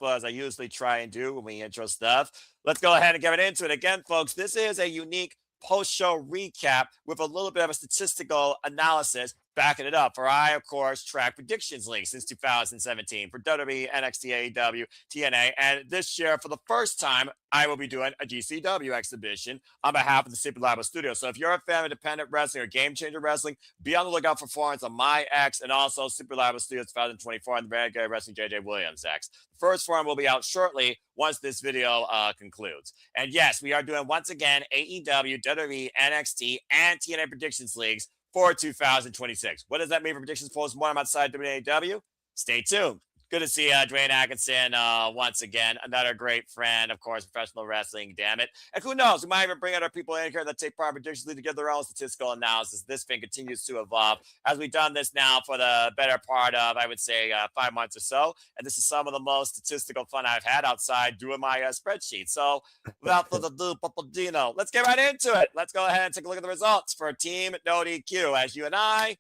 simple as I usually try and do when we intro stuff. Let's go ahead and get into it. Again, folks, this is a unique post-show recap with a little bit of a statistical analysis backing it up. For I, of course, track Predictions League since 2017 for WWE, NXT, AEW, TNA, and this year, for the first time, I will be doing a GCW exhibition on behalf of the Super Labo Studio. So if you're a fan of independent wrestling or game changer wrestling, be on the lookout for forums on my X and also Super Labo Studio 2024 and the Renegade Wrestling JJ Williams X. The first forum will be out shortly once this video concludes. And yes, we are doing once again AEW, WWE, NXT, and TNA Predictions Leagues for 2026. What does that mean for predictions Post-Mortem outside WAW? Stay tuned. Good to see Dwayne Atkinson once again. Another great friend, of course, professional wrestling, damn it. And who knows, we might even bring other people in here that take part in Predictions League to give their own statistical analysis. This thing continues to evolve as we've done this now for the better part of, I would say, 5 months or so. And this is some of the most statistical fun I've had outside doing my spreadsheet. So without further ado, PapaGino, let's get right into it. Let's go ahead and take a look at the results for Team NoDQ. As you and I,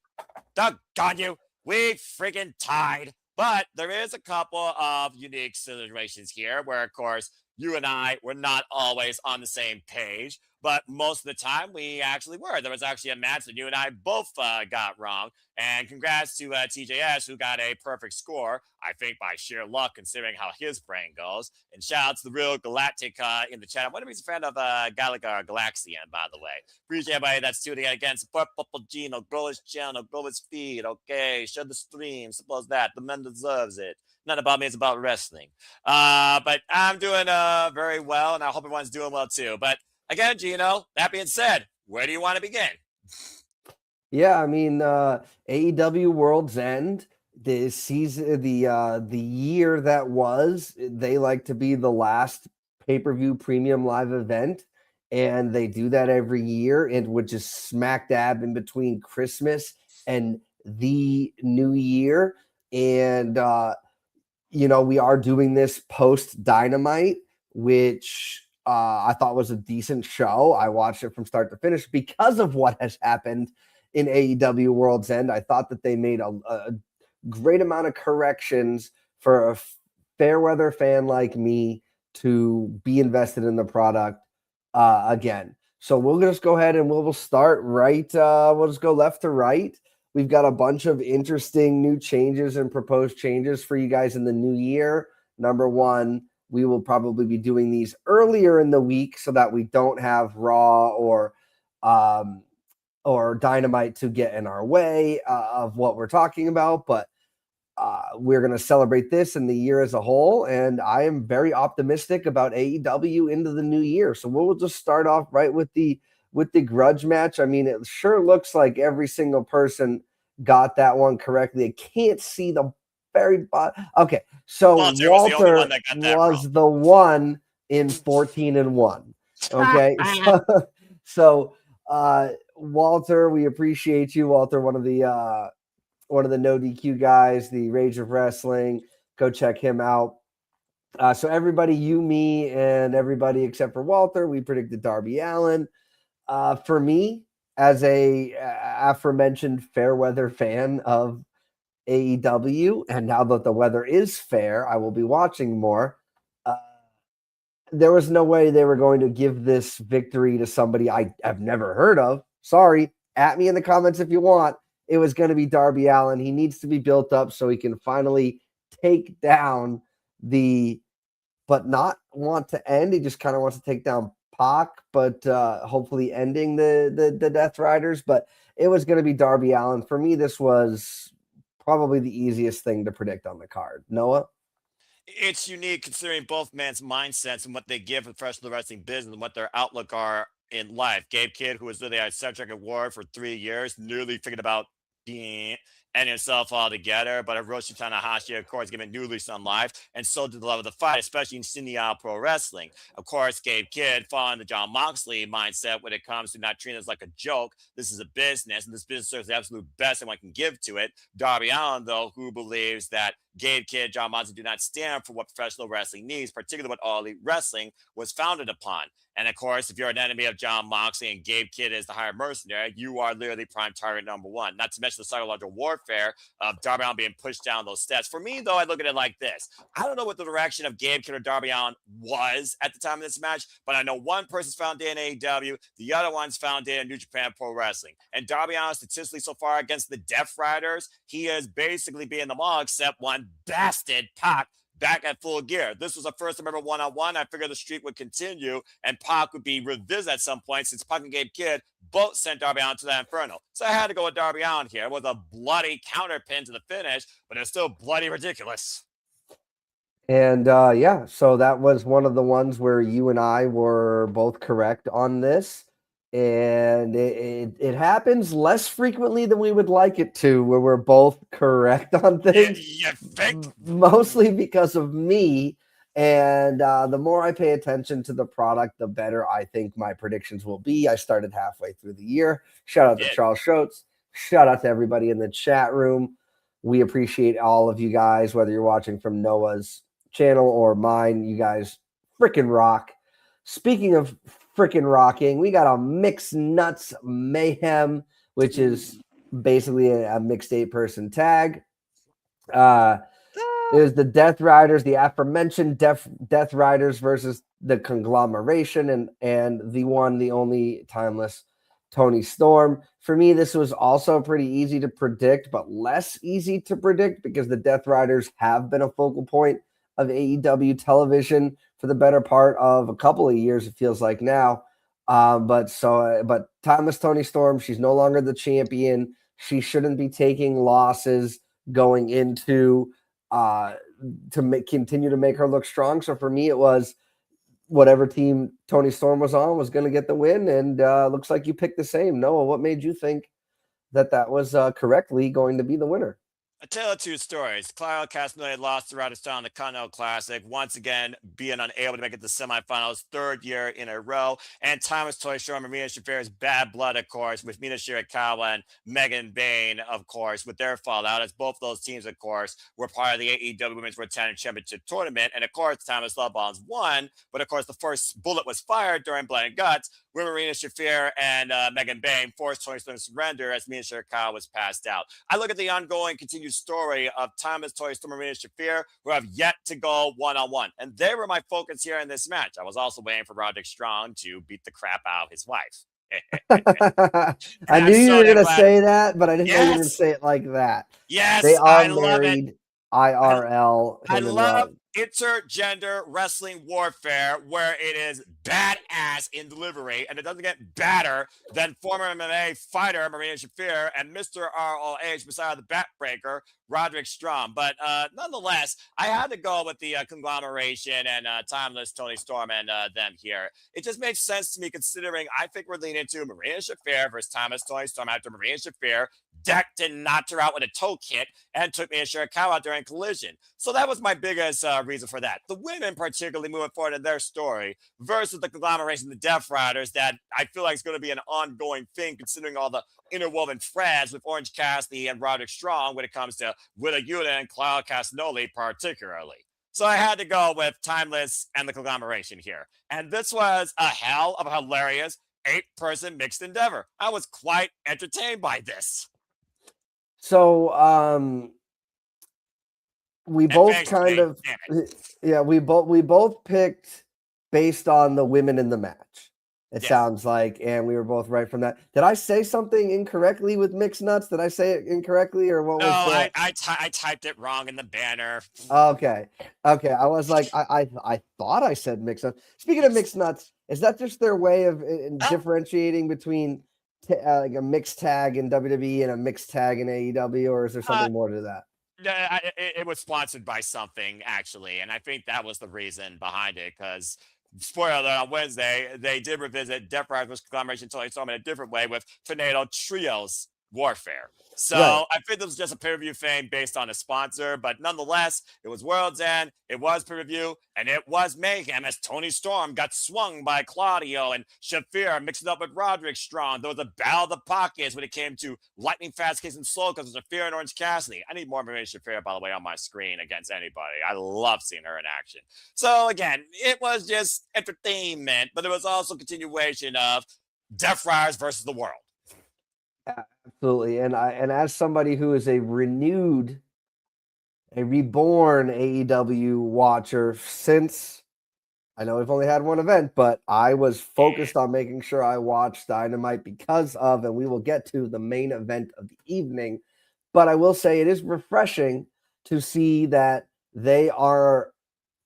doggone you, we freaking tied. But there is a couple of unique situations here where, of course, you and I were not always on the same page, but most of the time we actually were. There was actually a match that you and I both got wrong. And congrats to TJS, who got a perfect score, I think by sheer luck, considering how his brain goes. And shout out to the real Galactic in the chat. I wonder if he's a fan of Galaga Galaxian, by the way. Appreciate everybody that's tuning in again. Support PapaGino, grow his channel, grow his feed. Okay, share the stream. Suppose that. The man deserves it. Not about me, it's about wrestling. But I'm doing very well, and I hope everyone's doing well too. But again, Gino, that being said, where do you want to begin? Yeah, I mean, AEW Worlds End, the season, the year that was, they like to be the last pay-per-view premium live event, and they do that every year, and which is smack dab in between Christmas and the New Year. And we are doing this post Dynamite, which I thought was a decent show. I watched it from start to finish because of what has happened in AEW World's End. I thought that they made a great amount of corrections for a fair weather fan like me to be invested in the product again. So we'll just go ahead and we'll start right. We'll just go left to right. We've got a bunch of interesting new changes and proposed changes for you guys in the new year. Number one, we will probably be doing these earlier in the week so that we don't have Raw or Dynamite to get in our way of what we're talking about. But we're going to celebrate this in the year as a whole. And I am very optimistic about AEW into the new year. So we'll just start off right with the grudge match. I mean, it sure looks like every single person got that one correctly. I can't see the very bottom. Okay, so Walter was the one in 14-1. Okay, so Walter, we appreciate you, Walter. One of the NoDQ guys, the Rage of Wrestling. Go check him out. So everybody, you, me, and everybody except for Walter, we predicted Darby Allin. For me, as a aforementioned fair weather fan of AEW, and now that the weather is fair, I will be watching more. There was no way they were going to give this victory to somebody I have never heard of. Sorry, at me in the comments if you want. It was going to be Darby Allin. He needs to be built up so he can finally take down but not want to end. He just kind of wants to take down Pac, but hopefully ending the Death Riders. But it was going to be Darby Allin. For me, this was probably the easiest thing to predict on the card. Noah? It's unique considering both men's mindsets and what they give the professional wrestling business and what their outlook are in life. Gabe Kidd, who was literally a Cedric Award for 3 years, nearly figured about ending himself altogether. But Hiroshi Tanahashi, of course, given new lease on life, and so did the love of the fight, especially in Shinny Pro Wrestling. Of course, Gabe Kidd following the Jon Moxley mindset when it comes to not treating this like a joke. This is a business, and this business serves the absolute best anyone can give to it. Darby Allin, though, who believes that Gabe Kidd, John Moxley do not stand for what professional wrestling needs, particularly what All Elite Wrestling was founded upon. And of course, if you're an enemy of John Moxley and Gabe Kidd is the hired mercenary, you are literally prime target number one. Not to mention the psychological warfare of Darby Allin being pushed down those steps. For me, though, I look at it like this. I don't know what the direction of Gabe Kidd or Darby Allin was at the time of this match, but I know one person's found in AEW, the other one's found in New Japan Pro Wrestling. And Darby Allin, statistically so far against the Death Riders, he is basically being them all except one bastard Pac back at Full Gear. This was a first time ever one-on-one. I figured the streak would continue and Pac would be revisited at some point since Pac and Gabe Kidd both sent Darby Allin to that inferno. So I had to go with Darby Allin here with a bloody counter pin to the finish, but it's still bloody ridiculous. And yeah, so that was one of the ones where you and I were both correct on this. And it happens less frequently than we would like it to, where we're both correct on things. You think? Mostly because of me. And the more I pay attention to the product, the better I think my predictions will be. I started halfway through the year. Shout out to Charles Schultz. Shout out to everybody in the chat room. We appreciate all of you guys, whether you're watching from Noah's channel or mine. You guys freaking rock. Speaking of freaking rocking, we got a Mixed Nuts Mayhem, which is basically a mixed 8-person tag. There's the Death Riders, the aforementioned Death Riders versus the Conglomeration, and the one, the only timeless Tony Storm. For me, this was also pretty easy to predict, but less easy to predict because the Death Riders have been a focal point of AEW television for the better part of a couple of years, it feels like now. But timeless Tony Storm, she's no longer the champion. She shouldn't be taking losses going into continue to make her look strong. So for me, it was whatever team Tony Storm was on was going to get the win, and looks like you picked the same. Noah, what made you think that was correctly going to be the winner? A tale of two stories. Claudio Castagnoli lost to Rajasthan in the Continental Classic, once again being unable to make it to the semifinals, third year in a row. And Thomas Toy Storm and Mina Shafir's bad blood, of course, with Mina Shirakawa and Megan Bain, of course, with their fallout, as both those teams, of course, were part of the AEW Women's World Tag Championship Tournament. And, of course, Thomas Love Bombs won, but, of course, the first bullet was fired during Blood and Guts, where Marina Shafir and Megan Bain forced Tony Storm to surrender as Mina Shirakawa was passed out. I look at the ongoing continued story of Thomas Toy Storm and Marina Shafir, who have yet to go one-on-one. And they were my focus here in this match. I was also waiting for Roderick Strong to beat the crap out of his wife. I knew you were going to say that, but I didn't know you were going to say it like that. Yes, they are I married. Love it. IRL. I love intergender wrestling warfare where it is badass in delivery, and it doesn't get badder than former MMA fighter Marina Shafir and Mr. ROH beside the backbreaker Roderick Strong. But nonetheless, I had to go with the Conglomeration and timeless Tony Storm and them here. It just makes sense to me considering I think we're leaning into Marina Shafir versus timeless Tony Storm after Marina Shafir decked and knocked her out with a toe kick and took Mina Shirakawa out during collision. So that was my biggest reason for that. The women particularly moving forward in their story versus the Conglomeration, the Death Riders, that I feel like is going to be an ongoing thing considering all the interwoven threads with Orange Cassidy and Roderick Strong when it comes to Willa Yuta and Claudio Castagnoli particularly. So I had to go with Timeless and the Conglomeration here. And this was a hell of a hilarious 8-person mixed endeavor. I was quite entertained by this. So we both kind of we both picked based on the women in the match. It sounds like, and we were both right from that. Did I say something incorrectly with Mixed Nuts? Did I say it incorrectly, or what was that? I typed it wrong in the banner. Okay. I was like, I thought I said Mixed Nuts. Speaking of Mixed Nuts, is that just their way of differentiating between like a mixed tag in WWE and a mixed tag in AEW, or is there something more to that? It was sponsored by something, actually, and I think that was the reason behind it, because spoiler alert, on Wednesday, they did revisit Death Riders vs. Conglomeration Tony Storm in a different way with Tornado Trios warfare. So Right. I think this was just a pay-per-view thing based on a sponsor, but nonetheless, it was World's End, it was pay-per-view, and it was mayhem as Tony Storm got swung by Claudio and Shafir mixed it up with Roderick Strong. There was a battle of the pockets when it came to lightning fast case and slow because of Shafir and Orange Cassidy. I need more information Shafir, by the way, on my screen against anybody. I love seeing her in action. So again, it was just entertainment, but it was also continuation of Death Riders versus the world. Absolutely. And as somebody who is a reborn AEW watcher since I know we've only had one event, but I was focused on making sure I watched Dynamite because of, and we will get to the main event of the evening. But I will say it is refreshing to see that they are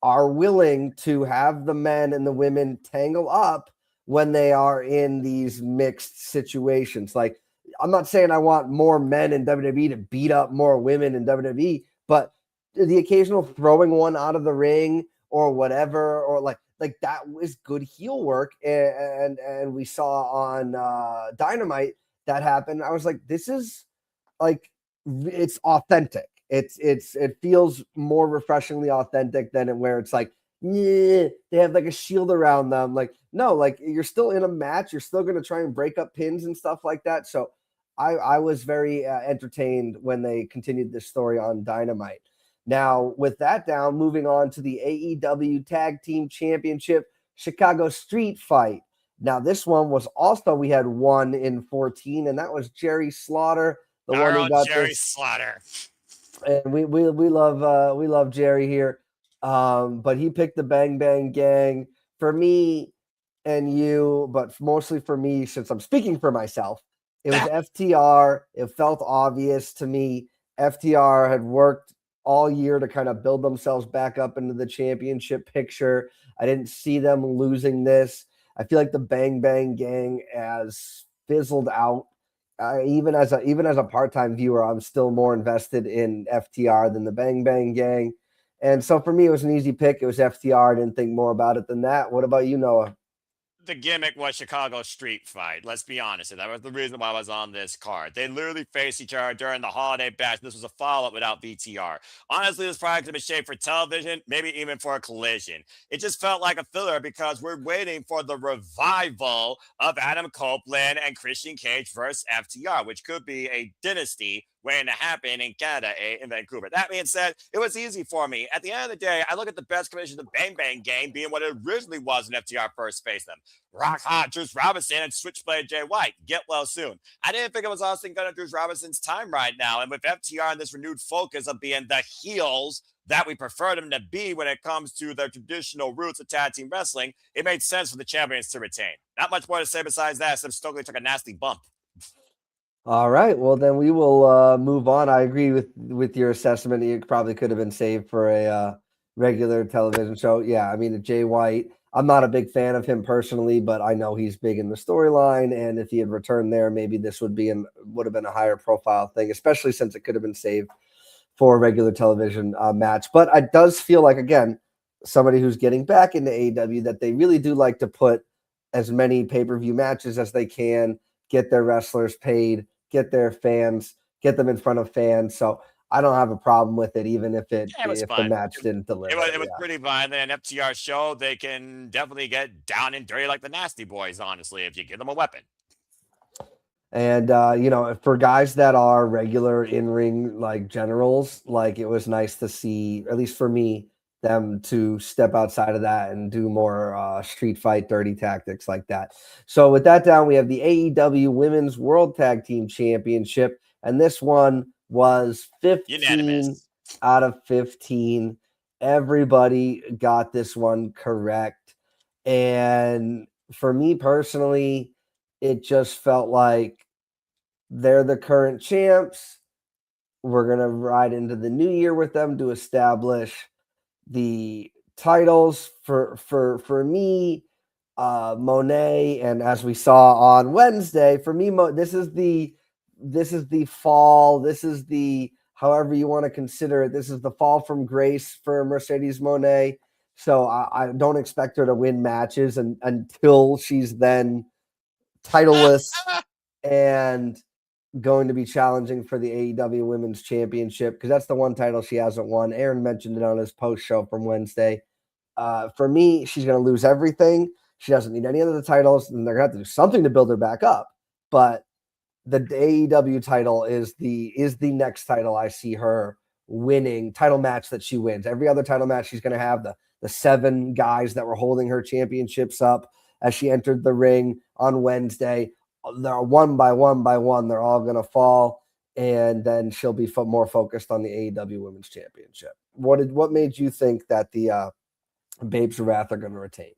willing to have the men and the women tangle up when they are in these mixed situations. Like, I'm not saying I want more men in WWE to beat up more women in WWE, but the occasional throwing one out of the ring or whatever, or like that was good heel work. And we saw on Dynamite that happened. I was like, this is like, it's authentic. It feels more refreshingly authentic than where it's like, yeah, they have like a shield around them. Like, no, like you're still in a match. You're still going to try and break up pins and stuff like that. So I was very entertained when they continued this story on Dynamite. Now, with that down, moving on to the AEW Tag Team Championship Chicago Street Fight. Now, this one was also, we had 1 in 14, and that was Jerry Slaughter, the one who got Jerry this. Slaughter. And we love Jerry here. But he picked the Bang Bang Gang for me and you, but mostly for me, since I'm speaking for myself. It was FTR. It felt obvious to me. FTR had worked all year to kind of build themselves back up into the championship picture. I didn't see them losing this. I feel like the Bang Bang Gang has fizzled out. Even as a part-time viewer, I'm still more invested in FTR than the Bang Bang Gang. And so for me, it was an easy pick. It was FTR. I didn't think more about it than that. What about you, Noah? The gimmick was Chicago Street Fight. Let's be honest. That was the reason why I was on this card. They literally faced each other during the holiday bash. This was a follow-up without VTR. Honestly, this probably could have been shaped for television, maybe even for a collision. It just felt like a filler because we're waiting for the revival of Adam Copeland and Christian Cage versus FTR, which could be a dynasty waiting to happen in Canada, in Vancouver. That being said, it was easy for me. At the end of the day, I look at the best commission of the Bang Bang Gang being what it originally was when FTR first faced them. Rock Hot, Juice Robinson, and Switchblade Jay White. Get well soon. I didn't think it was Austin Gunn and Juice Robinson's time right now. And with FTR and this renewed focus of being the heels that we prefer them to be when it comes to their traditional roots of tag team wrestling, it made sense for the champions to retain. Not much more to say besides that. Some Stokely took a nasty bump. All right. Well, then we will move on. I agree with your assessment. It probably could have been saved for a regular television show. Yeah, I mean, Jay White, I'm not a big fan of him personally, but I know he's big in the storyline. And if he had returned there, maybe this would have been a higher profile thing, especially since it could have been saved for a regular television match. But it does feel like, again, somebody who's getting back into AEW, that they really do like to put as many pay-per-view matches as they can, get their wrestlers paid, get their fans, get them in front of fans. So I don't have a problem with it, even if Yeah, it was if the fun. match didn't deliver. It was pretty violent. And FTR show they can definitely get down and dirty like the Nasty Boys, honestly, if you give them a weapon. And for guys that are regular in-ring like generals, like it was nice to see, at least for me, them to step outside of that and do more street fight dirty tactics like that. So with that down, we have the AEW Women's World Tag Team Championship, and this one was 15 Unanimous. out of 15. Everybody got this one correct. And for me personally, it just felt like they're the current champs. We're going to ride into the new year with them to establish the titles for me, Monet. And as we saw on Wednesday, for me, this is the fall. This is the, however you want to consider it. This is the fall from grace for Mercedes Monet. So I don't expect her to win matches until she's then titleless and going to be challenging for the AEW Women's Championship because that's the one title she hasn't won. Aaron mentioned it on his post show from Wednesday. For me, she's going to lose everything. She doesn't need any of the titles, and they're going to have to do something to build her back up. But the AEW title is the next title I see her winning, title match that she wins. Every other title match, she's going to have the 7 guys that were holding her championships up as she entered the ring on Wednesday. They're one by one by one. They're all going to fall, and then she'll be more focused on the AEW Women's Championship. What made you think that the Babes of Wrath are going to retain?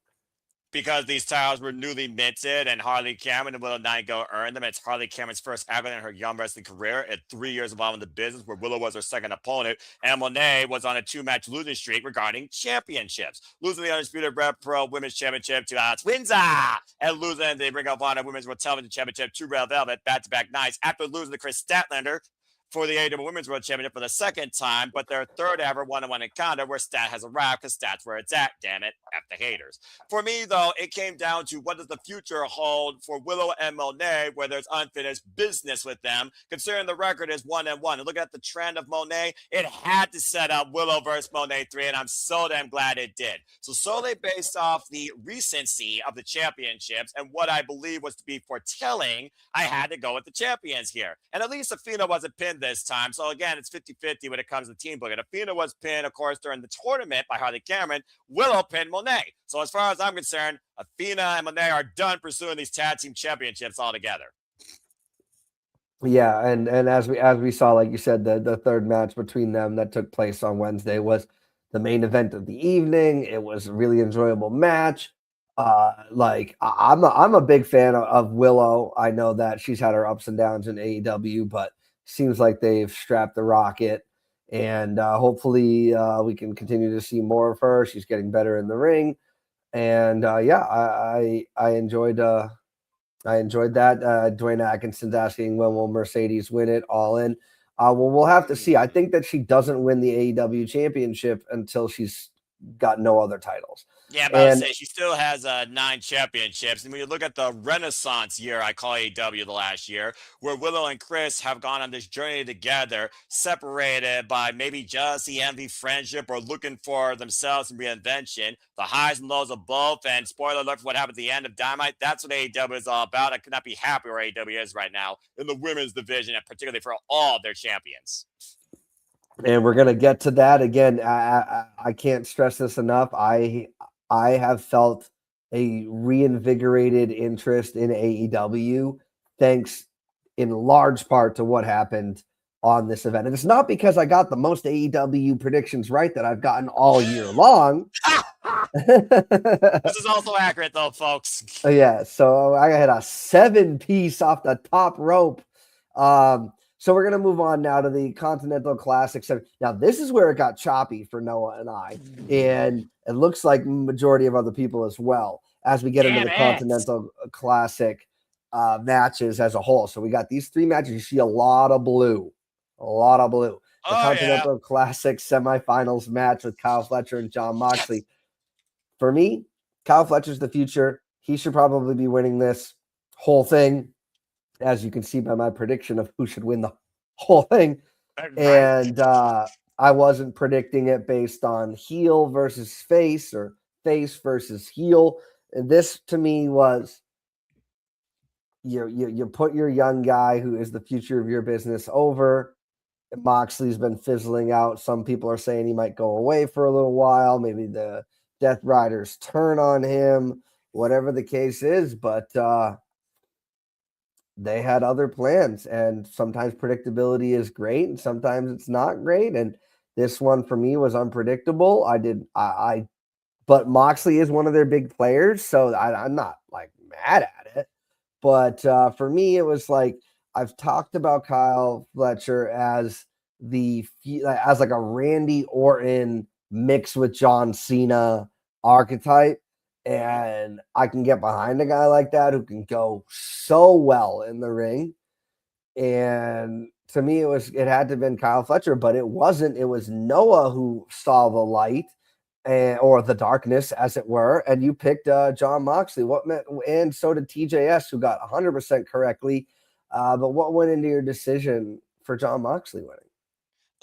Because these titles were newly minted and Harley Cameron and Willow Nightingale earned them. It's Harley Cameron's first ever in her young wrestling career at 3 years involved in the business, where Willow was her second opponent, and Monet was on a 2-match losing streak regarding championships, losing the Undisputed Red Pro Women's Championship to Alex Windsor, and losing the Ring of Honor Women's World Television Championship to Red Velvet back-to-back nights after losing to Chris Statlander for the AEW Women's World Championship for the second time, but their third ever one-on-one encounter where Stat has arrived because Stat's where it's at, damn it, F the haters. For me, though, it came down to what does the future hold for Willow and Monet, where there's unfinished business with them, considering the record is 1-1. And look at the trend of Monet, it had to set up Willow versus Monet 3, and I'm so damn glad it did. So solely based off the recency of the championships and what I believe was to be foretelling, I had to go with the champions here. And at least Athena wasn't pinned this time. So again, it's 50-50 when it comes to team booking. Athena was pinned, of course, during the tournament by Harley Cameron. Willow pinned Monet. So as far as I'm concerned, Athena and Monet are done pursuing these tag team championships altogether. Yeah, and as we saw, like you said, the third match between them that took place on Wednesday was the main event of the evening. It was a really enjoyable match. I'm a big fan of Willow. I know that she's had her ups and downs in AEW, but seems like they've strapped the rocket, and hopefully we can continue to see more of her. She's getting better in the ring, and I enjoyed that. Dwayne Atkinson's asking when will Mercedes win it? All in. Well, we'll have to see. I think that she doesn't win the AEW championship until she's got no other titles. Yeah, but I would say she still has 9 championships. And when you look at the Renaissance year, I call AEW the last year, where Willow and Chris have gone on this journey together, separated by maybe just the envy friendship or looking for themselves and reinvention, the highs and lows of both. And spoiler alert for what happened at the end of Dynamite, that's what AEW is all about. I could not be happy where AEW is right now in the women's division, and particularly for all of their champions. And we're gonna get to that again. I can't stress this enough. I have felt a reinvigorated interest in AEW, thanks in large part to what happened on this event. And it's not because I got the most AEW predictions right that I've gotten all year long. This is also accurate, though, folks. Yeah, so I had a 7-piece off the top rope. So we're going to move on now to the Continental Classic. Now, this is where it got choppy for Noah and I, and it looks like majority of other people as well, as we get into the Continental Classic matches as a whole. So we got these 3 matches. You see a lot of blue. The Continental Classic semifinals match with Kyle Fletcher and Jon Moxley. For me, Kyle Fletcher's the future. He should probably be winning this whole thing, as you can see by my prediction of who should win the whole thing. And I wasn't predicting it based on heel versus face or face versus heel. And this to me was you put your young guy who is the future of your business over. Moxley's been fizzling out. Some people are saying he might go away for a little while. Maybe the Death Riders turn on him, whatever the case is. But they had other plans, and sometimes predictability is great and sometimes it's not great. And this one for me was unpredictable. But Moxley is one of their big players, so I'm not like mad at it. But for me, it was like, I've talked about Kyle Fletcher as like a Randy Orton mixed with John Cena archetype. And I can get behind a guy like that who can go so well in the ring. And to me, it had to have been Kyle Fletcher, but it wasn't. It was Noah who saw the light or the darkness, as it were. And you picked Jon Moxley. And so did TJS, who got 100% correctly. But what went into your decision for Jon Moxley winning?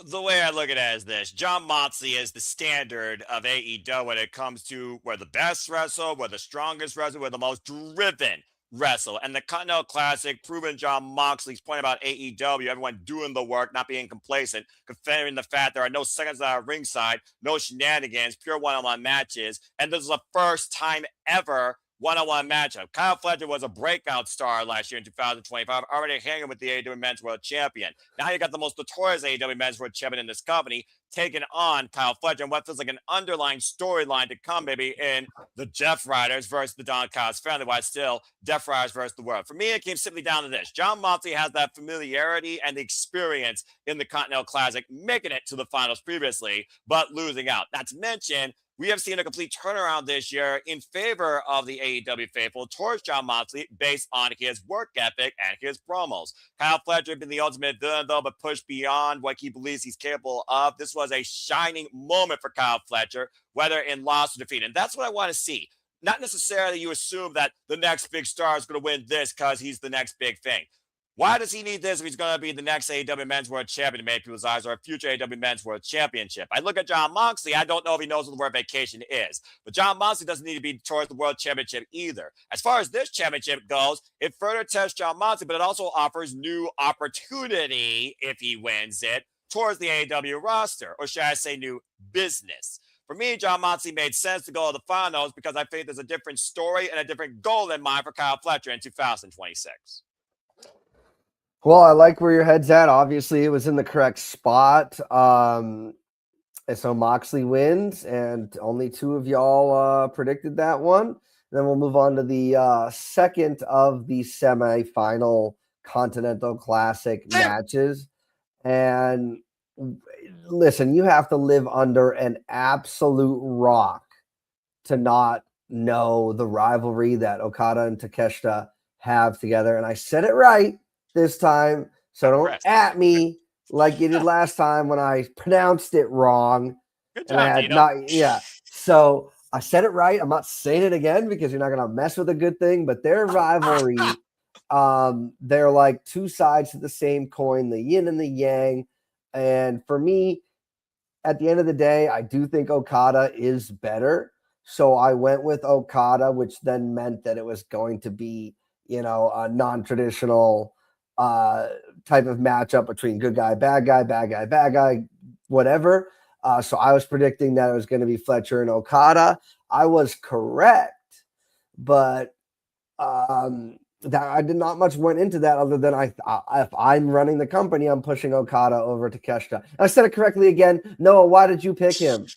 The way I look at it is this: Jon Moxley is the standard of AEW when it comes to where the best wrestle, where the strongest wrestle, where the most driven wrestle. And the Continental Classic proven Jon Moxley's point about AEW, everyone doing the work, not being complacent, confirming the fact there are no seconds out of ringside, no shenanigans, pure one-on-one matches. And this is the first time ever one-on-one matchup. Kyle Fletcher was a breakout star last year in 2025, already hanging with the AEW Men's World Champion. Now you got the most notorious AEW Men's World Champion in this company taking on Kyle Fletcher, and what feels like an underlying storyline to come, maybe in the Jeff Riders versus the Don Callis family, while still Jeff Riders versus the world. For me, it came simply down to this: Jon Moxley has that familiarity and the experience in the Continental Classic, making it to the finals previously, but losing out. Not to mention, we have seen a complete turnaround this year in favor of the AEW faithful towards Jon Moxley based on his work ethic and his promos. Kyle Fletcher has been the ultimate villain, though, but pushed beyond what he believes he's capable of. This was a shining moment for Kyle Fletcher, whether in loss or defeat. And that's what I want to see. Not necessarily you assume that the next big star is going to win this because he's the next big thing. Why does he need this if he's going to be the next AEW Men's World Champion in many people's eyes, or a future AEW Men's World Championship? I look at Jon Moxley. I don't know if he knows what the word vacation is, but Jon Moxley doesn't need to be towards the World Championship either. As far as this championship goes, it further tests Jon Moxley, but it also offers new opportunity if he wins it towards the AEW roster, or should I say new business. For me, Jon Moxley made sense to go to the finals because I think there's a different story and a different goal in mind for Kyle Fletcher in 2026. Well, I like where your head's at. Obviously, it was in the correct spot. And so Moxley wins, and only two of y'all predicted that one. Then we'll move on to the second of the semifinal Continental Classic matches. And listen, you have to live under an absolute rock to not know the rivalry that Okada and Takeshita have together. And I said it right this time, so don't at me like you did last time when I pronounced it wrong. Good and I job, had Dino. not, yeah. So I said it right. I'm not saying it again because you're not gonna mess with a good thing. But their rivalry, they're like two sides of the same coin, the yin and the yang. And for me, at the end of the day, I do think Okada is better. So I went with Okada, which then meant that it was going to be, a non-traditional type of matchup between good guy, bad guy, whatever. So I was predicting that it was going to be Fletcher and Okada. I was correct, but that I did not much went into that other than if I'm running the company, I'm pushing Okada over to Takeshita. I said it correctly again. Noah, why did you pick him?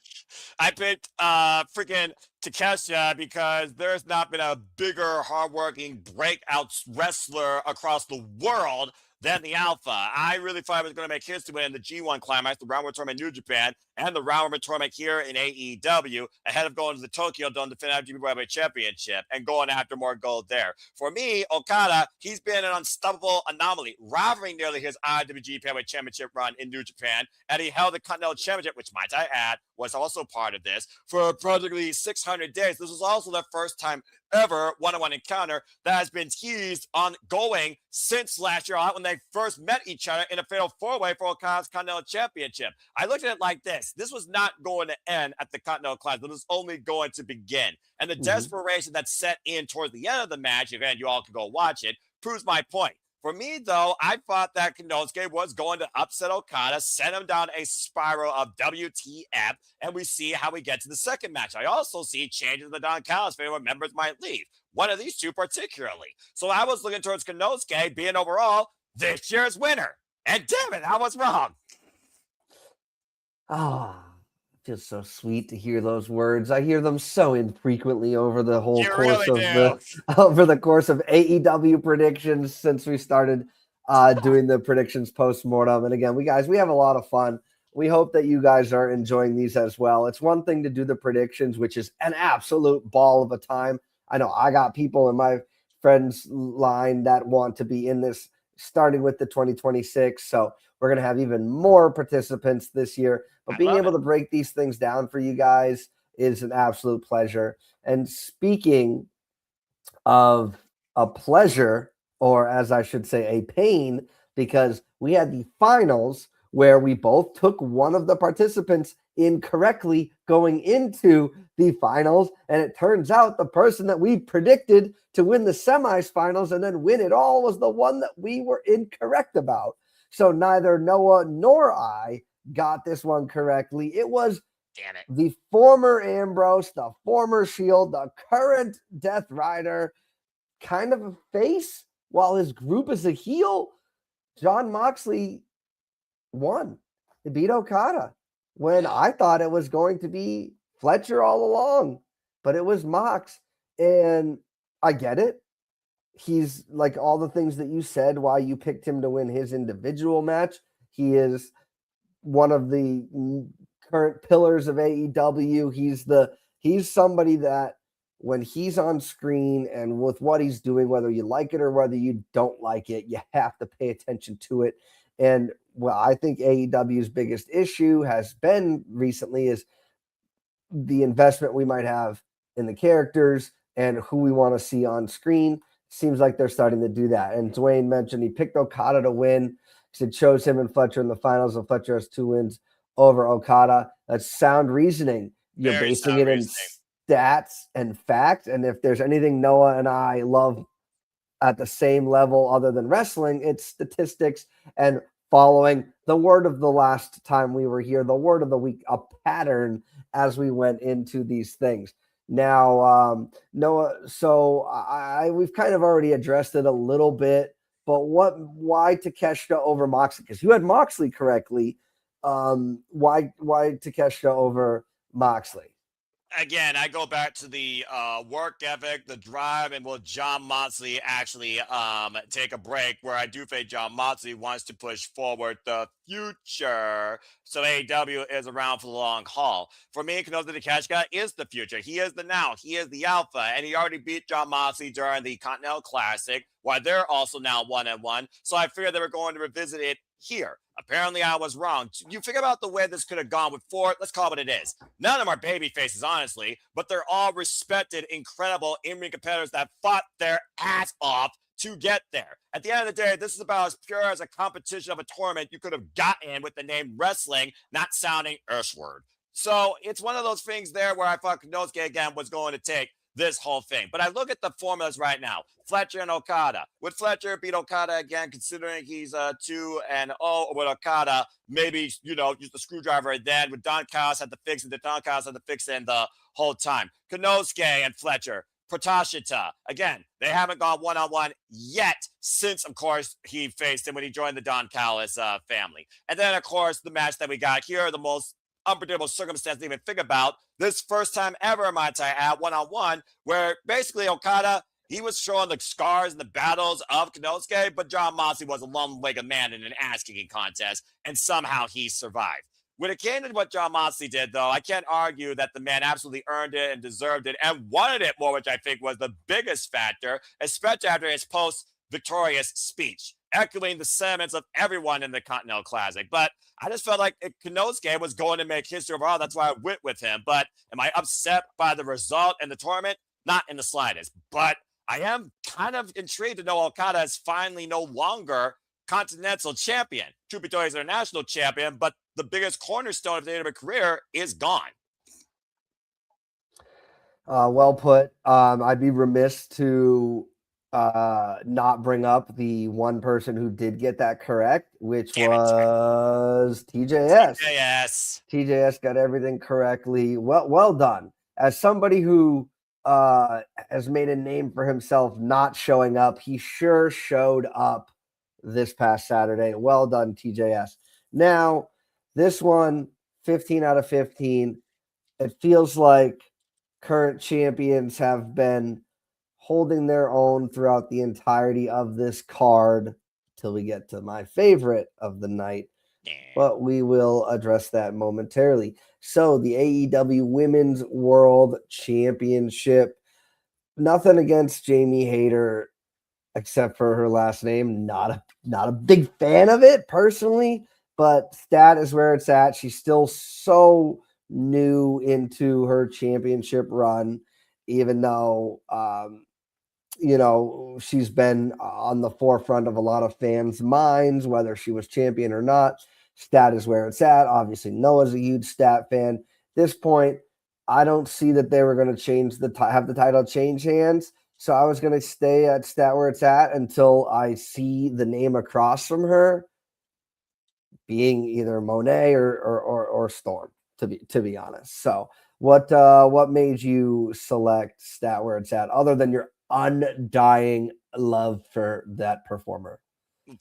I picked freaking Takeshita because there's not been a bigger, hardworking breakout wrestler across the world than the Alpha. I really thought I was going to make history in the G1 Climax, the Round Robin Tournament in New Japan, and the Round Robin Tournament here in AEW, ahead of going to the Tokyo Dome to defend IWGP Heavyweight Championship and going after more gold there. For me, Okada, he's been an unstoppable anomaly, rivaling nearly his IWGP Heavyweight Championship run in New Japan, and he held the Continental Championship, which, might I add, was also part of this, for practically 600 days. This was also the first time ever one-on-one encounter that has been teased ongoing since last year when they first met each other in a fatal four-way for Okada's Continental Championship. I looked at it like this: this was not going to end at the Continental Classic. It was only going to begin. And the desperation that set in towards the end of the match, again, you all can go watch it, proves my point. For me, though, I thought that Konosuke was going to upset Okada, send him down a spiral of WTF, and we see how we get to the second match. I also see changes in the Don Callis favor where members might leave. One of these two particularly. So I was looking towards Konosuke being overall this year's winner. And damn it, I was wrong. Feels so sweet to hear those words. I hear them so infrequently over the whole over the course of AEW predictions since we started doing the predictions post-mortem. And again, we have a lot of fun. We hope that you guys are enjoying these as well. It's one thing to do the predictions, which is an absolute ball of a time. I know I got people in my friends line that want to be in this starting with the 2026. So we're going to have even more participants this year. But being able to break these things down for you guys is an absolute pleasure. And speaking of a pleasure, or as I should say, a pain, because we had the finals where we both took one of the participants incorrectly going into the finals. And it turns out the person that we predicted to win the semifinals and then win it all was the one that we were incorrect about. So neither Noah nor I got this one correctly. It was the former Ambrose, the former Shield, the current Death Rider, kind of a face while his group is a heel. Jon Moxley won. He beat Okada when I thought it was going to be Fletcher all along, but it was Mox. And I get it. He's like all the things that you said, why you picked him to win his individual match. He is one of the current pillars of AEW. He's somebody that when he's on screen and with what he's doing, whether you like it or whether you don't like it, you have to pay attention to it. And well, I think AEW's biggest issue has been recently is the investment we might have in the characters and who we want to see on screen. Seems like they're starting to do that. And Dwayne mentioned he picked Okada to win because it shows him and Fletcher in the finals, and Fletcher has 2 wins over Okada. That's sound reasoning. You're Very basing it in stats and facts. And if there's anything Noah and I love at the same level other than wrestling, it's statistics and following the word of the last time we were here, the word of the week, a pattern as we went into these things. Now, Noah, so we've kind of already addressed it a little bit, but why Takeshita over Moxley? Because you had Moxley correctly. Why Takeshita over Moxley? Again, I go back to the work ethic, the drive, and will Jon Moxley actually take a break? Where I do think Jon Moxley wants to push forward the future, so AEW is around for the long haul. For me, Kenoza Takeshita is the future. He is the now. He is the alpha, and he already beat Jon Moxley during the Continental Classic, while they're also now 1-1. So I figured they were going to revisit it here. Apparently, I was wrong. You figure out the way this could have gone with 4. Let's call it what it is. None of them are baby faces, honestly, but they're all respected, incredible in-ring competitors that fought their ass off to get there. At the end of the day, this is about as pure as a competition of a tournament you could have gotten with the name wrestling, not sounding S-word. So it's one of those things there where I thought Konosuke again was going to take this whole thing. But I look at the formulas right now. Fletcher and Okada. Would Fletcher beat Okada again, considering he's 2-0? Or would Okada maybe, use the screwdriver then? With Don Callis had to fix it. Don Callis had to fix it the whole time. Konosuke and Fletcher. Protashita. Again, they haven't gone one-on-one yet since, of course, he faced him when he joined the Don Callis family. And then, of course, the match that we got here, the most unpredictable circumstance to even think about. This first time ever, might I add, one-on-one, where basically Okada, he was showing the scars and the battles of Konosuke, but Jon Moxley was a long-legged man in an ass-kicking contest, and somehow he survived. When it came to what Jon Moxley did, though, I can't argue that the man absolutely earned it and deserved it and wanted it more, which I think was the biggest factor, especially after his post-victorious speech, echoing the sentiments of everyone in the Continental Classic. But I just felt like Konosuke was going to make history overall. That's why I went with him. But am I upset by the result in the tournament? Not in the slightest. But I am kind of intrigued to know Okada is finally no longer Continental Champion. Truth be told, he's international champion, but the biggest cornerstone of the end of a career is gone. Well put. I'd be remiss to not bring up the one person who did get that correct, which was TJS. TJS got everything correctly. Well done. As somebody who has made a name for himself not showing up, he sure showed up this past Saturday. Well done, TJS. Now, this one, 15 out of 15. It feels like current champions have been holding their own throughout the entirety of this card till we get to my favorite of the night. But we will address that momentarily. So the AEW Women's World Championship. Nothing against Jamie Hayter except for her last name. Not a big fan of it personally, but stat is where it's at. She's still so new into her championship run, even though she's been on the forefront of a lot of fans' minds, whether she was champion or not. Stat is where it's at. Obviously, Noah's a huge Stat fan. At this point, I don't see that they were going to have the title change hands. So I was going to stay at Stat where it's at until I see the name across from her being either Monet or Storm, to be honest. So what made you select Stat where it's at, other than your undying love for that performer?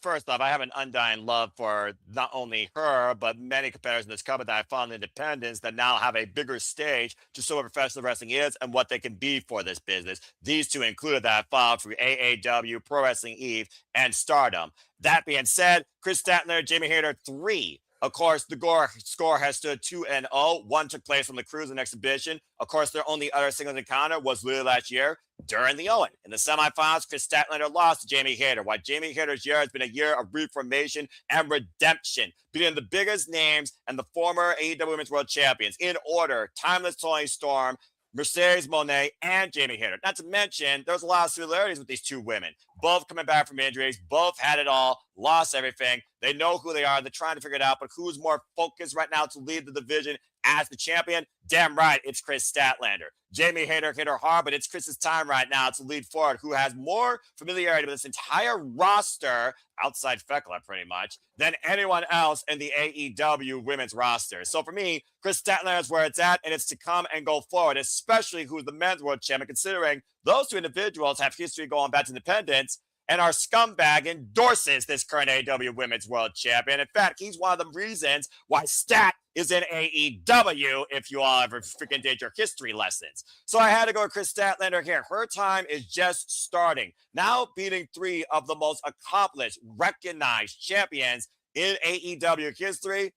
First off, I have an undying love for not only her, but many competitors in this company that I found independents that now have a bigger stage to show what professional wrestling is and what they can be for this business. These two included that I followed through AAW, Pro Wrestling Eve, and Stardom. That being said, Chris Statler, Jamie Hayter, 3. Of course, the score has stood 2-0. One took place from the Cruiser exhibition. Of course, their only other singles encounter was literally last year during the Owen. In the semifinals, Chris Statlander lost to Jamie Hayter, while Jamie Hayter's year has been a year of reformation and redemption, beating the biggest names and the former AEW Women's World Champions in order: Timeless Tony Storm, Mercedes Monet, and Jamie Hayter. Not to mention, there's a lot of similarities with these two women. Both coming back from injuries, both had it all, lost everything. They know who they are. They're trying to figure it out, but who's more focused right now to lead the division as the champion? Damn right, it's Chris Statlander. Jamie Hayter hit her hard, but it's Chris's time right now to lead forward, who has more familiarity with this entire roster, outside Fekla pretty much, than anyone else in the AEW women's roster. So for me, Chris Statlander is where it's at, and it's to come and go forward, especially who's the men's world champion, considering those two individuals have history going back to independence, and our scumbag endorses this current AEW Women's World Champion. In fact, he's one of the reasons why Stat is in AEW, if you all ever freaking did your history lessons. So I had to go with Chris Statlander here. Her time is just starting. Now beating 3 of the most accomplished, recognized champions in AEW history.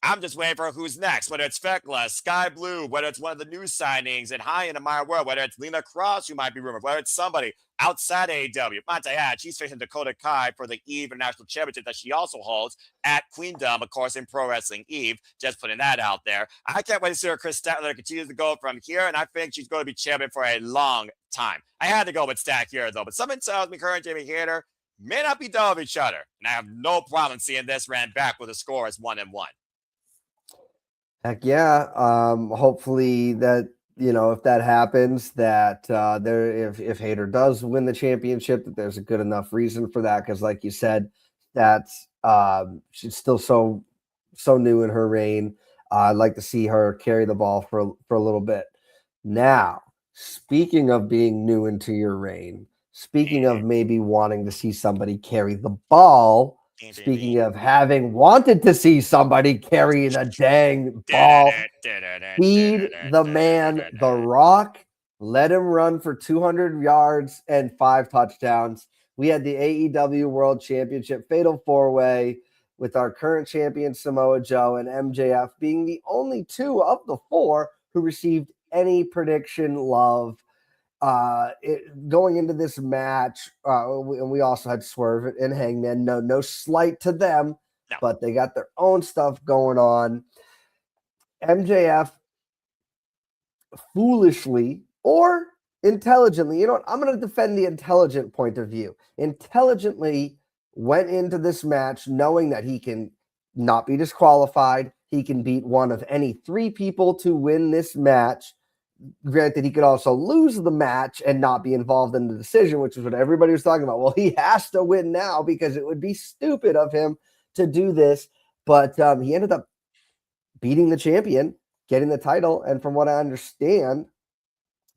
I'm just waiting for who's next, whether it's Fekla, Sky Blue, whether it's one of the new signings and high in the my world, whether it's Lena Cross, who might be rumored, whether it's somebody outside AEW. Might I add, she's facing Dakota Kai for the Eve International Championship that she also holds at Queendom, of course, in Pro Wrestling Eve. Just putting that out there. I can't wait to see her Chris Statler continue to go from here, and I think she's going to be champion for a long time. I had to go with Stat here, though, but something tells me her and Jamie Hayter may not be done with each other, and I have no problem seeing this ran back with a score as 1-1. Heck yeah. Hopefully that, if that happens, that if Hayter does win the championship, that there's a good enough reason for that. Because like you said, that's she's still so new in her reign. I'd like to see her carry the ball for a little bit. Now, speaking of being new into your reign, speaking of maybe wanting to see somebody carry the ball, speaking of having wanted to see somebody carry the dang ball, feed the man the rock, let him run for 200 yards and 5 touchdowns. We had the AEW World Championship Fatal 4-Way with our current champion Samoa Joe and MJF being the only 2 of the 4 who received any prediction love. Going into this match, and we also had Swerve and Hangman. No slight to them, but they got their own stuff going on. MJF foolishly or intelligently, I'm going to defend the intelligent point of view. Intelligently went into this match knowing that he can not be disqualified. He can beat one of any 3 people to win this match. Granted, he could also lose the match and not be involved in the decision, which is what everybody was talking about. Well, he has to win now because it would be stupid of him to do this. But he ended up beating the champion, getting the title. And from what I understand,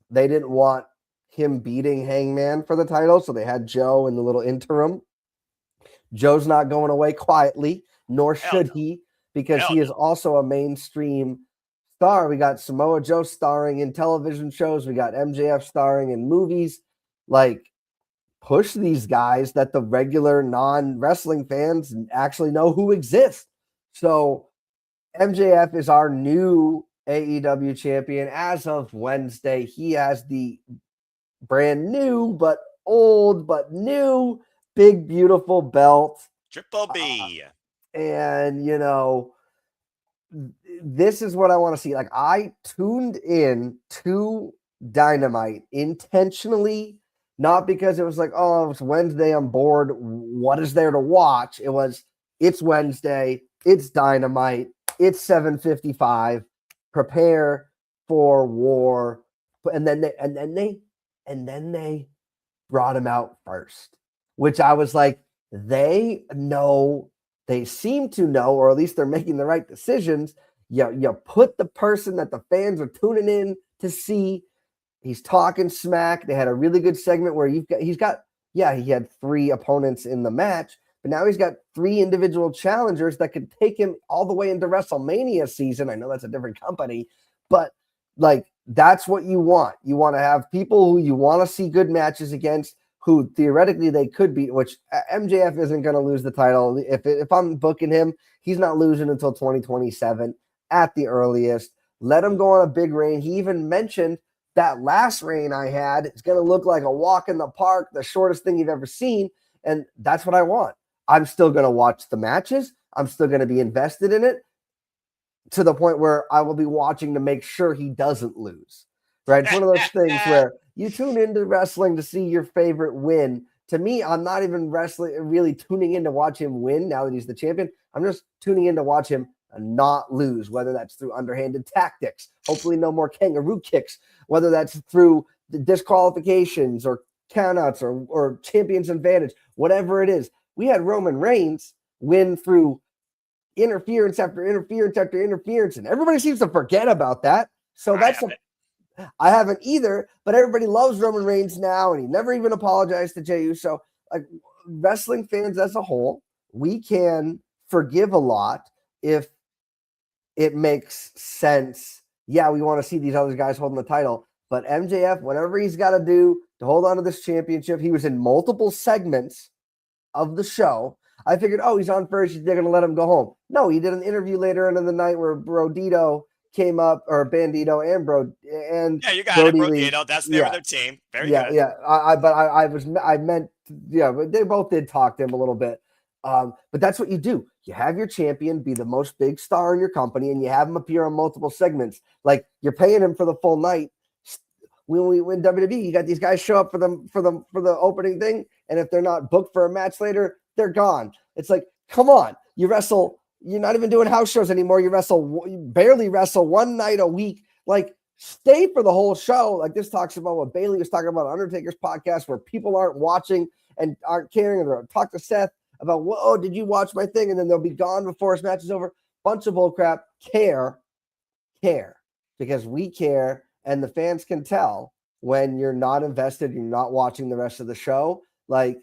they didn't want him beating Hangman for the title, so they had Joe in the little interim. Joe's not going away quietly, nor should he, because he is also a mainstream star. We got Samoa Joe starring in television shows. We got MJF starring in movies. Like, push these guys that the regular non-wrestling fans actually know who exist. So MJF is our new AEW champion as of Wednesday. He has the brand new but old but new big beautiful belt. Triple B. And this is what I want to see. Like, I tuned in to Dynamite intentionally Not because it was like, oh, it's Wednesday, I'm bored. What is there to watch? It was, it's Wednesday, it's Dynamite, it's 7:55. Prepare for war. And then they brought him out first, which I was like, they seem to know, or at least they're making the right decisions. You put the person that the fans are tuning in to see. He's talking smack. They had a really good segment where he had 3 opponents in the match, but now he's got 3 individual challengers that could take him all the way into WrestleMania season. I know that's a different company, but like, that's what you want. You want to have people who you want to see good matches against, who theoretically they could beat, which MJF isn't going to lose the title. If I'm booking him, he's not losing until 2027 at the earliest. Let him go on a big reign. He even mentioned that last reign I had, it's going to look like a walk in the park, the shortest thing you've ever seen. And that's what I want. I'm still going to watch the matches. I'm still going to be invested in it, to the point where I will be watching to make sure he doesn't lose. Right? It's one of those things where you tune into wrestling to see your favorite win. To me, I'm not even really tuning in to watch him win now that he's the champion. I'm just tuning in to watch him not lose, whether that's through underhanded tactics, hopefully no more kangaroo kicks, whether that's through the disqualifications or countouts or champion's advantage, whatever it is. We had Roman Reigns win through interference after interference after interference, and everybody seems to forget about that. So I haven't either, but everybody loves Roman Reigns now, and he never even apologized to Jey Uso. Like, wrestling fans as a whole, we can forgive a lot if it makes sense. Yeah, we want to see these other guys holding the title, but MJF, whatever he's got to do to hold on to this championship, he was in multiple segments of the show. I figured, oh, he's on first, they're going to let him go home. No, he did an interview later into the night where Brodito came up, or Bandito and Yeah, you got Brody it, Lee. Brodito. That's the name of their team. Very good. Yeah. I meant, but they both did talk to him a little bit. But that's what you do. You have your champion be the most big star in your company, and you have him appear on multiple segments. Like, you're paying him for the full night. When we win WWE, you got these guys show up for the opening thing, and if they're not booked for a match later, they're gone. It's like, come on, you wrestle. You're not even doing house shows anymore. You barely wrestle one night a week. Like, stay for the whole show. Like, this talks about what Bailey was talking about on Undertaker's podcast, where people aren't watching and aren't caring, or talk to Seth about, oh, did you watch my thing? And then they'll be gone before his match is over. Bunch of bullcrap. Care, because we care, and the fans can tell when you're not invested, you're not watching the rest of the show. Like,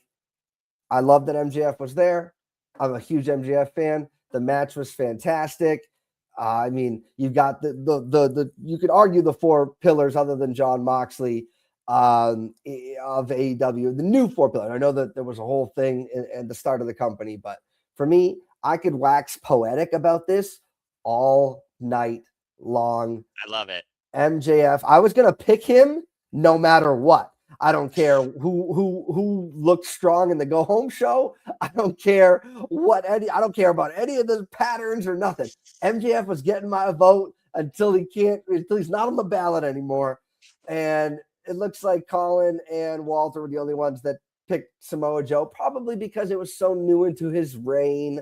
I love that MJF was there. I'm a huge MJF fan. The match was fantastic. I mean, you've got the you could argue the 4 pillars other than John Moxley of AEW, the new 4 pillars. I know that there was a whole thing at the start of the company, but for me, I could wax poetic about this all night long. I love it. MJF, I was going to pick him no matter what. I don't care who looked strong in the go home show. I don't care I don't care about any of the patterns or nothing. MJF was getting my vote until he's not on the ballot anymore. And it looks like Colin and Walter were the only ones that picked Samoa Joe, probably because it was so new into his reign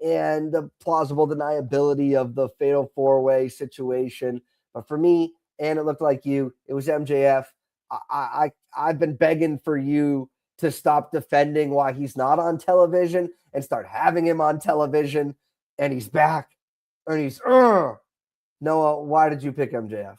and the plausible deniability of the fatal 4-way situation. But for me, and it looked like it was MJF. I've been begging for you to stop defending why he's not on television and start having him on television, and he's back, and he's Noah, why did you pick MJF?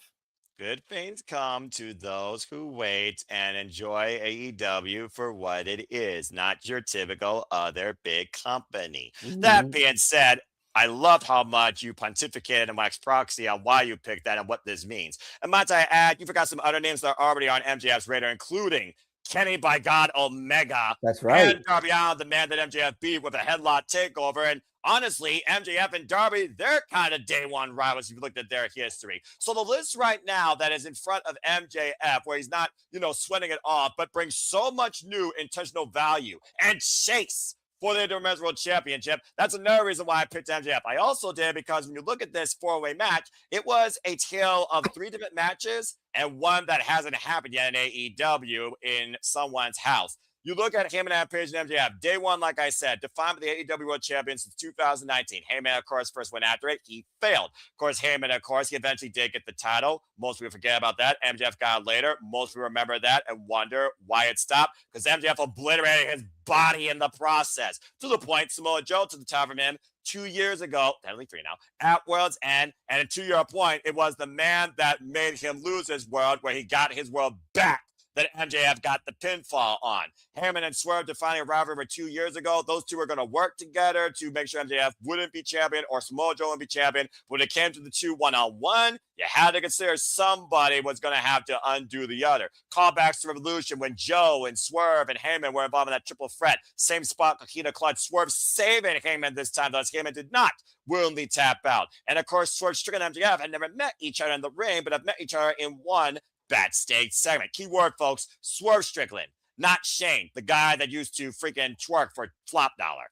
Good things come to those who wait and enjoy AEW for what it is, not your typical other big company. That being said, I love how much you pontificated and waxed proxy on why you picked that and what this means. And might I add, you forgot some other names that are already on MJF's radar, including Kenny by God Omega. That's right. And Darby Allin, the man that MJF beat with a headlock takeover. And honestly, MJF and Darby, they're kind of day one rivals if you looked at their history. So the list right now that is in front of MJF, where he's not, sweating it off, but brings so much new intentional value and chase for the AEW Men's World Championship. That's another reason why I picked MJF. I also did because when you look at this four-way match, it was a tale of three different matches and one that hasn't happened yet in AEW in someone's house. You look at Heyman, Page, and MJF. Day one, like I said, defined by the AEW World Champion since 2019. Heyman, of course, first went after it. He failed. Of course, Heyman, of course, he eventually did get the title. Most people forget about that. MJF got it later. Most people remember that and wonder why it stopped because MJF obliterated his body in the process to the point Samoa Joe took the top from him 2 years ago, technically 3 now, at World's End. And to your point, it was the man that made him lose his world where he got his world back that MJF got the pinfall on. Heyman and Swerve defining a rivalry 2 years ago. Those two were going to work together to make sure MJF wouldn't be champion or Samoa Joe wouldn't be champion. When it came to the two one-on-one, you had to consider somebody was going to have to undo the other. Callbacks to Revolution when Joe and Swerve and Heyman were involved in that triple threat. Same spot, Coquina clutch. Swerve saving Heyman this time, thus Heyman did not willingly tap out. And of course, Swerve, Strickland, and MJF had never met each other in the ring, but have met each other in one backstage segment. Key word, folks, Swerve Strickland, not Shane, the guy that used to freaking twerk for flop dollar.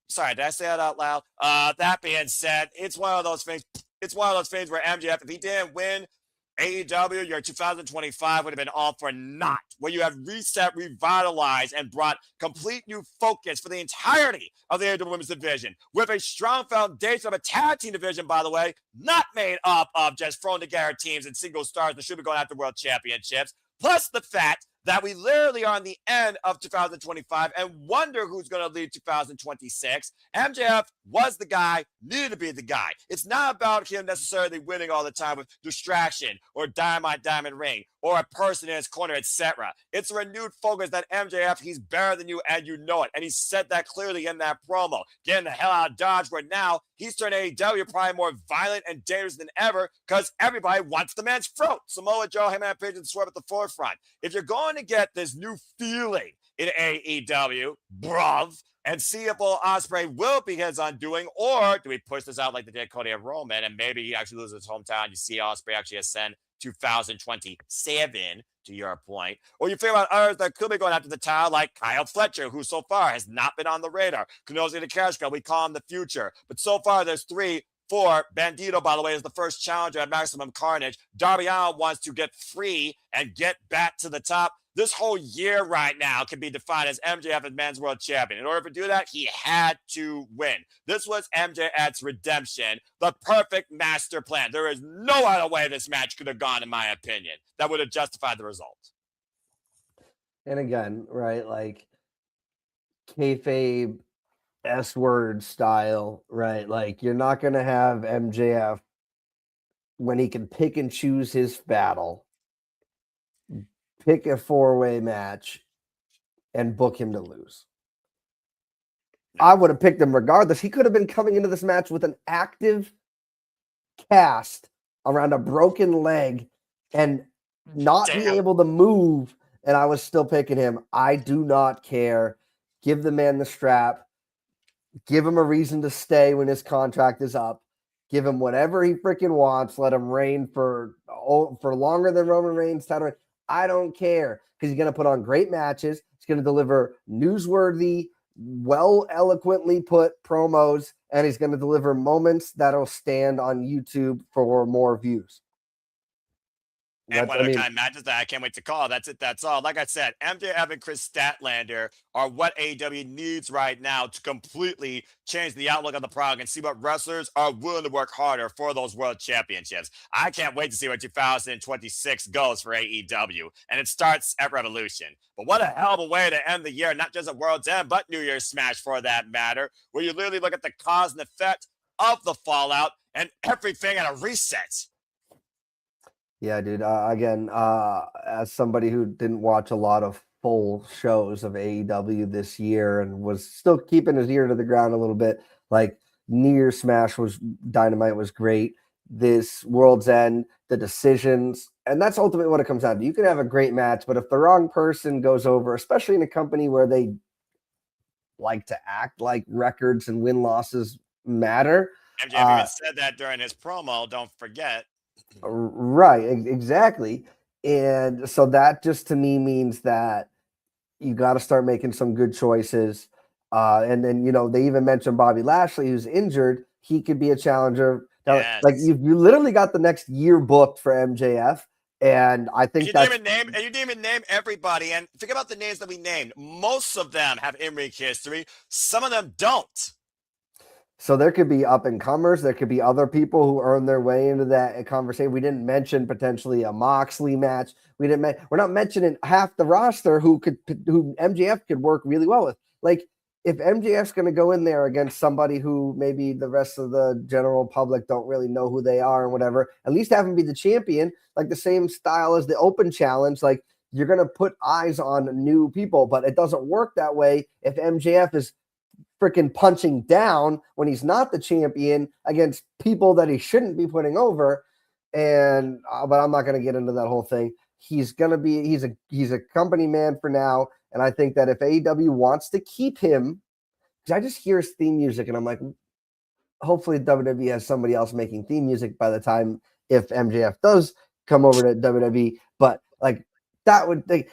Sorry, did I say that out loud? That being said, it's one of those things. It's one of those things where MJF, if he didn't win AEW, your 2025 would have been all for naught, where you have reset, revitalized, and brought complete new focus for the entirety of the AEW Women's Division, with a strong foundation of a tag team division, by the way, not made up of just thrown together teams and single stars that should be going after world championships, plus the fact that we literally are on the end of 2025 and wonder who's going to lead 2026. MJF was the guy, needed to be the guy. It's not about him necessarily winning all the time with distraction or diamond ring or a person in his corner, etc. It's a renewed focus that MJF, he's better than you and you know it. And he said that clearly in that promo. Getting the hell out of Dodge where now he's turned AEW probably more violent and dangerous than ever because everybody wants the man's throat. Samoa Joe, Heyman Page, and Swerve at the forefront. If you're going to get this new feeling in AEW, bruv, and see if Will Ospreay will be his undoing, or do we push this out like they did Cody and Roman, and maybe he actually loses his hometown, you see Ospreay actually ascend 2027, to your point, or you figure out others that could be going after the title, like Kyle Fletcher, who so far has not been on the radar. Kenosi the Cash Cow, we call him the future, but so far there's 3, 4. Bandito, by the way, is the first challenger at Maximum Carnage. Darby Allin wants to get free and get back to the top. This whole year right now can be defined as MJF as Men's World Champion. In order to do that, he had to win. This was MJF's redemption, the perfect master plan. There is no other way this match could have gone, in my opinion, that would have justified the result. And again, right, like kayfabe S-word style, right? Like you're not going to have MJF when he can pick and choose his battle, pick a 4-way match and book him to lose. I would have picked him regardless. He could have been coming into this match with an active cast around a broken leg and not be able to move, and I was still picking him. I do not care. Give the man the strap. Give him a reason to stay when his contract is up. Give him whatever he freaking wants. Let him reign for longer than Roman Reigns' title. I don't care because he's going to put on great matches. He's going to deliver newsworthy, well eloquently put promos, and he's going to deliver moments that'll stand on YouTube for more views. And what kind of matches that I can't wait to call. That's it. That's all. Like I said, MJF and Chris Statlander are what AEW needs right now to completely change the outlook of the product and see what wrestlers are willing to work harder for those world championships. I can't wait to see where 2026 goes for AEW. And it starts at Revolution. But what a hell of a way to end the year, not just at World's End, but New Year's Smash for that matter, where you literally look at the cause and effect of the fallout and everything at a reset. Yeah, dude. Again, as somebody who didn't watch a lot of full shows of AEW this year and was still keeping his ear to the ground a little bit, like New Year's Smash Dynamite was great. This World's End, the decisions, and that's ultimately what it comes down to. You can have a great match, but if the wrong person goes over, especially in a company where they like to act like records and win-losses matter. MJF even said that during his promo, don't forget. Right, exactly. And so that just to me means that you got to start making some good choices. And then, they even mentioned Bobby Lashley, who's injured. He could be a challenger. Yes. Like you literally got the next year booked for MJF. And I think you didn't even name everybody. And think about the names that we named. Most of them have in-ring history. Some of them don't. So there could be up and comers. There could be other people who earn their way into that conversation. We didn't mention potentially a Moxley match. We're not mentioning half the roster who MJF could work really well with. Like if MJF's going to go in there against somebody who maybe the rest of the general public don't really know who they are and whatever, at least have him be the champion, like the same style as the Open Challenge. Like you're going to put eyes on new people, but it doesn't work that way if MJF is freaking punching down when he's not the champion against people that he shouldn't be putting over. And but I'm not going to get into that whole thing. He's a company man for now, and I think that if AEW wants to keep him, because I just hear his theme music and I'm like, hopefully WWE has somebody else making theme music by the time if MJF does come over to WWE. But like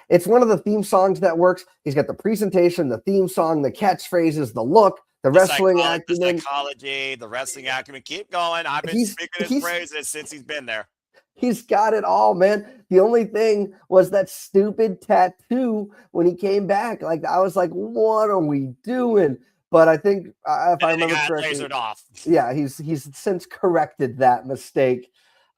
it's one of the theme songs that works. He's got the presentation, the theme song, the catchphrases, the look, the wrestling acumen, the psychology, the wrestling acumen. Keep going. I've been speaking his praises since he's been there. He's got it all, man. The only thing was that stupid tattoo when he came back. Like I was like, what are we doing? But I think if I remember correctly, lasered off. Yeah, he's since corrected that mistake.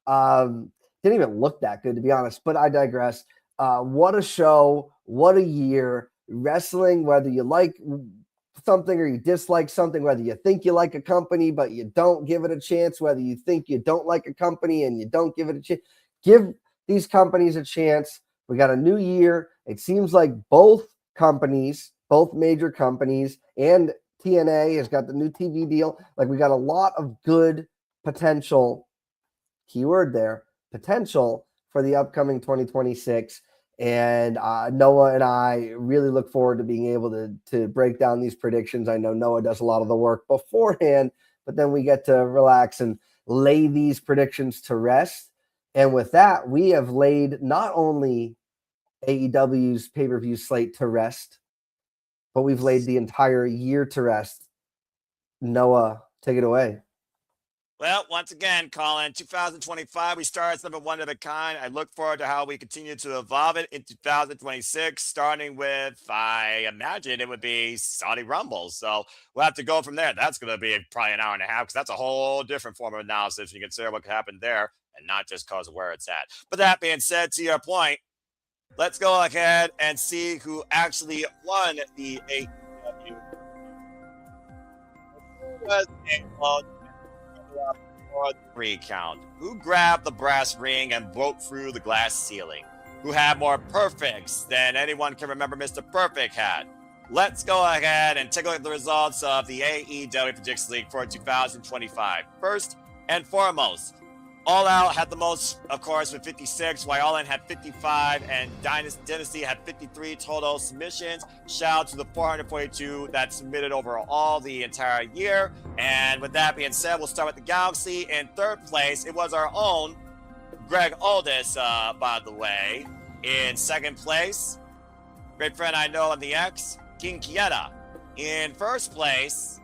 Didn't even look that good, to be honest. But I digress. What a show. What a year. Wrestling, whether you like something or you dislike something, whether you think you like a company but you don't give it a chance, whether you think you don't like a company and you don't give it a chance, give these companies a chance. We got a new year. It seems like both major companies, and TNA has got the new TV deal. Like we got a lot of good potential, keyword there, potential for the upcoming 2026. And Noah and I really look forward to being able to break down these predictions. I know Noah does a lot of the work beforehand, but then we get to relax and lay these predictions to rest. And with that, we have laid not only AEW's pay-per-view slate to rest, but we've laid the entire year to rest. Noah, take it away. Well, once again, Colin, 2025, we start as number one of a kind. I look forward to how we continue to evolve it in 2026, starting with, I imagine it would be Saudi Rumble. So we'll have to go from there. That's going to be probably an hour and a half because that's a whole different form of analysis. You consider what happened there and not just because of where it's at. But that being said, to your point, let's go ahead and see who actually won the AEW. Who was recount? Who grabbed the brass ring and broke through the glass ceiling? Who had more perfects than anyone can remember Mr. Perfect had? Let's go ahead and take a look at the results of the AEW Predictions League for 2025. First and foremost, All Out had the most, of course, with 56, while All In had 55, and Dynasty had 53 total submissions. Shout out to the 442 that submitted overall the entire year. And with that being said, we'll start with the Galaxy. In third place, it was our own Greg Aldis, by the way. In second place, great friend I know on the X, King Kieta. In first place,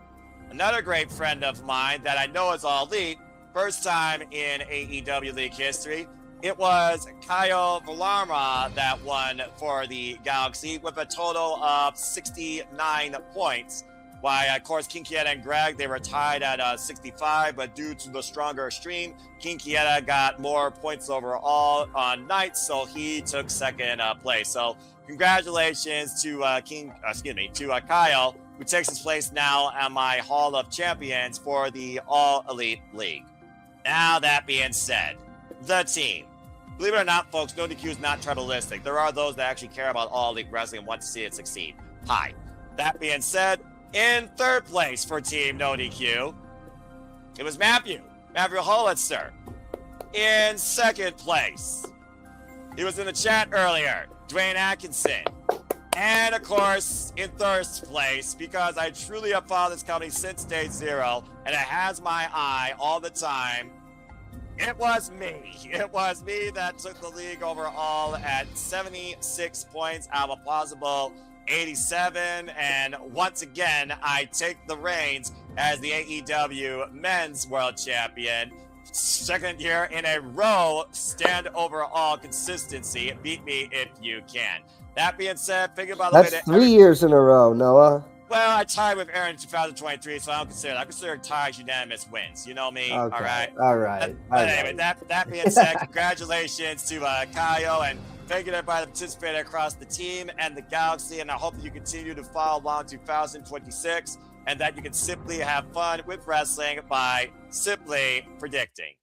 another great friend of mine that I know is all elite, first time in AEW League history, it was Kyle Villarma that won for the Galaxy with a total of 69 points. Why, of course, King Kieta and Greg, they were tied at 65, but due to the stronger stream, King Kieta got more points overall on night, so he took second place. So congratulations to Kyle, who takes his place now at my Hall of Champions for the All Elite League. Now, that being said, the team. Believe it or not, folks, NoDQ is not tribalistic. There are those that actually care about All Elite Wrestling and want to see it succeed. Hi. That being said, in third place for Team NoDQ, it was Matthew Holitzer. In second place, he was in the chat earlier, Dwayne Atkinson. And, of course, in third place, because I truly have followed this company since day zero, and it has my eye all the time, it was me. It was me that took the league overall at 76 points out of a possible 87. And once again, I take the reins as the AEW Men's World Champion. Second year in a row, stand overall consistency. Beat me if you can. That being said, figure by the way That's 3 years in a row, Noah. well, I tied with Aaron in 2023, so I don't consider that. I consider ties unanimous wins. You know me, Okay. all right? All right. But anyway, that being said, congratulations to Kyle, and thank you to everybody that participated across the team and the galaxy, and I hope that you continue to follow along 2026, and that you can simply have fun with wrestling by simply predicting.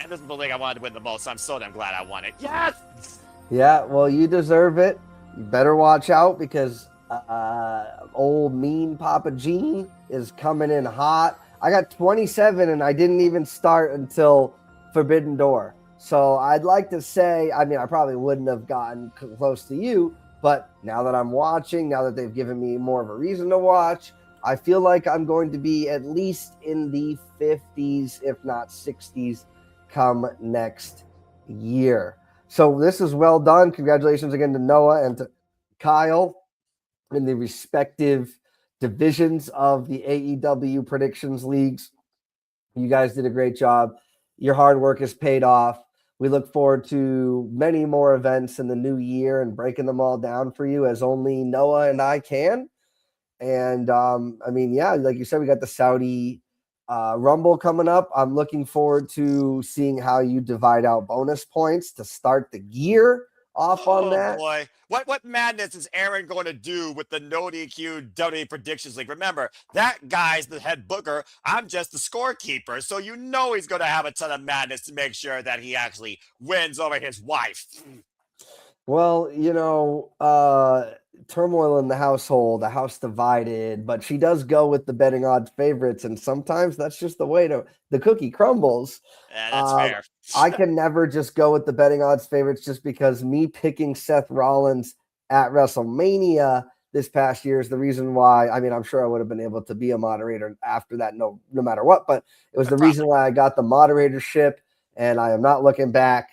And this is the league I wanted to win the most, so I'm so damn glad I won it. Yes! Yeah, well, you deserve it. You better watch out because old mean PapaGino is coming in hot. I got 27 and I didn't even start until Forbidden Door. So I'd like to say, I mean, I probably wouldn't have gotten close to you, but now that I'm watching, now that they've given me more of a reason to watch, I feel like I'm going to be at least in the 50s, if not 60s, come next year. So this is well done. Congratulations again to Noah and to Kyle in the respective divisions of the AEW Predictions Leagues. You guys did a great job. Your hard work has paid off. We look forward to many more events in the new year and breaking them all down for you as only Noah and I can. And I mean, yeah, like you said, we got the Saudi Rumble coming up. I'm looking forward to seeing how you divide out bonus points to start the year off on that. Oh boy, what madness is Aaron going to do with the NoDQ WWE Predictions League? Remember, that guy's the head booker. I'm just the scorekeeper, so you know he's going to have a ton of madness to make sure that he actually wins over his wife. Well, you know, turmoil in the household, the house divided, but she does go with the betting odds favorites, and sometimes that's just the way the cookie crumbles. Yeah, that's fair. I can never just go with the betting odds favorites just because me picking Seth Rollins at WrestleMania this past year is the reason why. I mean, I'm sure I would have been able to be a moderator after that, no matter what, but it was the reason why I got the moderatorship, and I am not looking back.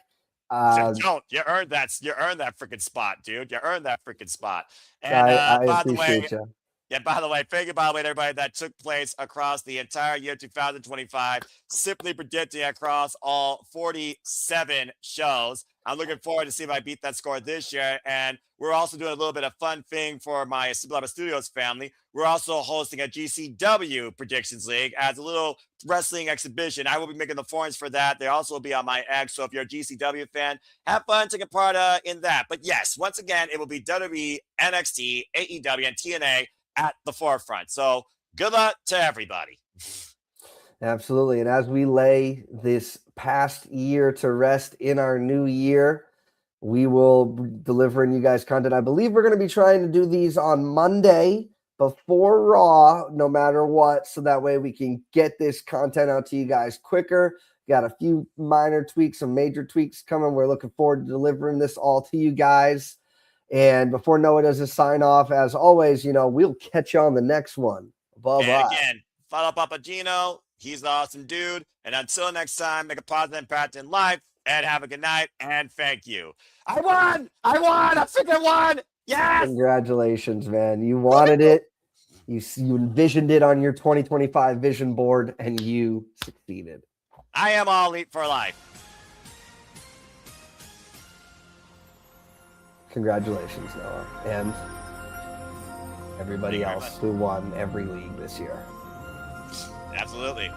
Don't. You earned that. You earned that freaking spot, dude. You earned that freaking spot. And I by the way, appreciate you. yeah, by the way, thank you, by the way, to everybody that took place across the entire year 2025, simply predicting across all 47 shows. I'm looking forward to see if I beat that score this year. And we're also doing a little bit of fun thing for my Sublima Studios family. We're also hosting a GCW Predictions League as a little wrestling exhibition. I will be making the forums for that. They also will be on my X. So if you're a GCW fan, have fun taking part in that. But yes, once again, it will be WWE, NXT, AEW, and TNA at the forefront. So good luck to everybody. Absolutely. And as we lay this past year to rest in our new year, we will be delivering you guys content. I believe we're going to be trying to do these on Monday before Raw, no matter what. So that way we can get this content out to you guys quicker. Got a few minor tweaks, some major tweaks coming. We're looking forward to delivering this all to you guys. And before Noah does his sign off, as always, you know, we'll catch you on the next one. Bye-bye. And again, follow PapaGino. He's the awesome dude. And until next time, make a positive impact in life and have a good night. And thank you. I won! I freaking won! Yes! Congratulations, man. You wanted it. You envisioned it on your 2025 vision board, and you succeeded. I am all elite for life. Congratulations, Noah, and everybody else who won every league this year. Absolutely.